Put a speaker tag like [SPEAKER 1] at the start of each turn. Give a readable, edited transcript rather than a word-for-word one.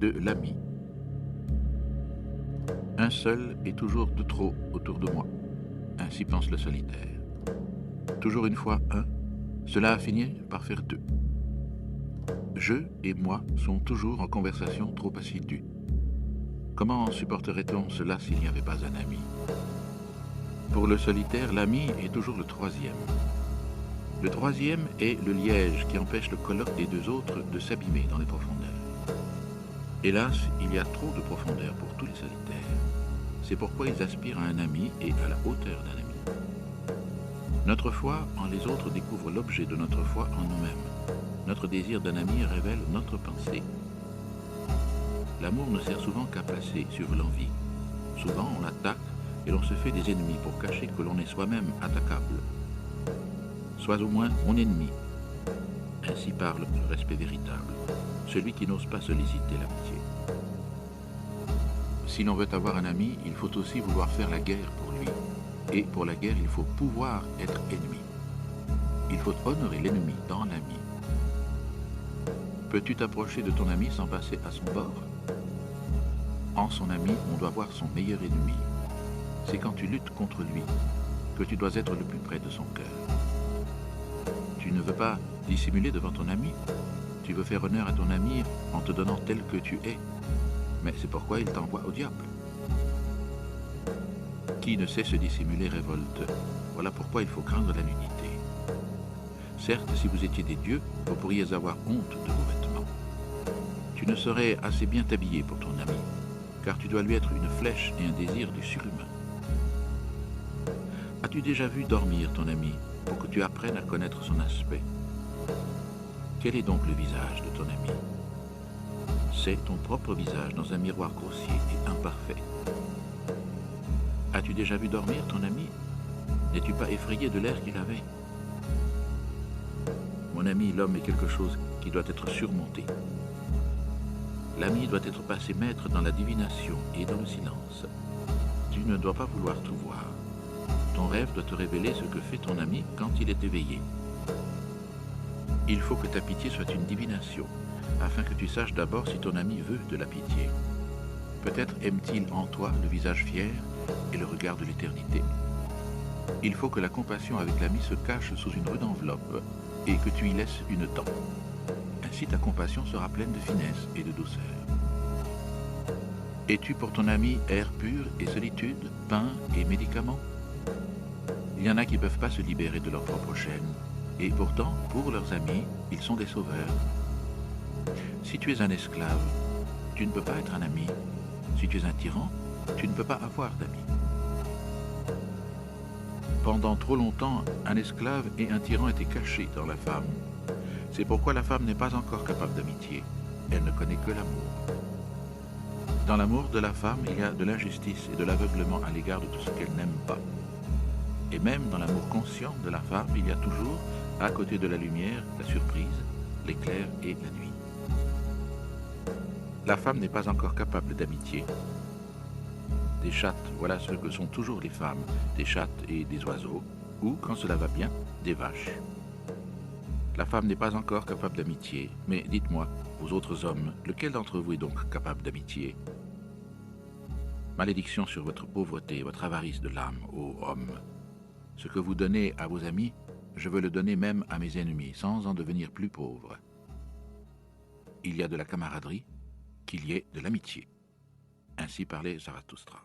[SPEAKER 1] de l'ami. Un seul est toujours de trop autour de moi, ainsi pense le solitaire. Toujours une fois un, cela a fini par faire deux. Je et moi sont toujours en conversation trop assidue. Comment supporterait-on cela s'il n'y avait pas un ami? Pour le solitaire, l'ami est toujours le troisième. Le troisième est le liège qui empêche le colloque des deux autres de s'abîmer dans les profondeurs. Hélas, il y a trop de profondeur pour tous les solitaires. C'est pourquoi ils aspirent à un ami et à la hauteur d'un ami. Notre foi en les autres découvre l'objet de notre foi en nous-mêmes. Notre désir d'un ami révèle notre pensée. L'amour ne sert souvent qu'à passer sur l'envie. Souvent, on l'attaque et l'on se fait des ennemis pour cacher que l'on est soi-même attaquable. Sois au moins mon ennemi. Ainsi parle le respect véritable, celui qui n'ose pas solliciter l'amitié. Si l'on veut avoir un ami, il faut aussi vouloir faire la guerre pour lui. Et pour la guerre, il faut pouvoir être ennemi. Il faut honorer l'ennemi dans l'ami. Peux-tu t'approcher de ton ami sans passer à son bord? En son ami, on doit voir son meilleur ennemi. C'est quand tu luttes contre lui que tu dois être le plus près de son cœur. Tu ne veux pas dissimuler devant ton ami. Tu veux faire honneur à ton ami en te donnant tel que tu es. Mais c'est pourquoi il t'envoie au diable. Qui ne sait se dissimuler révolte. Voilà pourquoi il faut craindre la nudité. Certes, si vous étiez des dieux, vous pourriez avoir honte de vos vêtements. Tu ne serais assez bien t'habiller pour ton ami, car tu dois lui être une flèche et un désir du surhumain. As-tu déjà vu dormir ton ami pour que tu apprennes à connaître son aspect? Quel est donc le visage de ton ami? C'est ton propre visage dans un miroir grossier et imparfait. As-tu déjà vu dormir ton ami? N'es-tu pas effrayé de l'air qu'il avait? Mon ami, l'homme est quelque chose qui doit être surmonté. L'ami doit être passé maître dans la divination et dans le silence. Tu ne dois pas vouloir tout voir. Ton rêve doit te révéler ce que fait ton ami quand il est éveillé. Il faut que ta pitié soit une divination, afin que tu saches d'abord si ton ami veut de la pitié. Peut-être aime-t-il en toi le visage fier et le regard de l'éternité. Il faut que la compassion avec l'ami se cache sous une rude enveloppe et que tu y laisses une dent. Ainsi ta compassion sera pleine de finesse et de douceur. Es-tu pour ton ami air pur et solitude, pain et médicaments? Il y en a qui ne peuvent pas se libérer de leur propre chaîne, et pourtant, pour leurs amis, ils sont des sauveurs. Si tu es un esclave, tu ne peux pas être un ami. Si tu es un tyran, tu ne peux pas avoir d'amis. Pendant trop longtemps, un esclave et un tyran étaient cachés dans la femme. C'est pourquoi la femme n'est pas encore capable d'amitié. Elle ne connaît que l'amour. Dans l'amour de la femme, il y a de l'injustice et de l'aveuglement à l'égard de tout ce qu'elle n'aime pas. Et même dans l'amour conscient de la femme, il y a toujours, à côté de la lumière, la surprise, l'éclair et la nuit. La femme n'est pas encore capable d'amitié. Des chattes, voilà ce que sont toujours les femmes, des chattes et des oiseaux, ou, quand cela va bien, des vaches. La femme n'est pas encore capable d'amitié, mais dites-moi, vous autres hommes, lequel d'entre vous est donc capable d'amitié? Malédiction sur votre pauvreté et votre avarice de l'âme, ô hommes. Ce que vous donnez à vos amis, je veux le donner même à mes ennemis, sans en devenir plus pauvre. Il y a de la camaraderie, qu'il y ait de l'amitié. Ainsi parlait Zarathustra.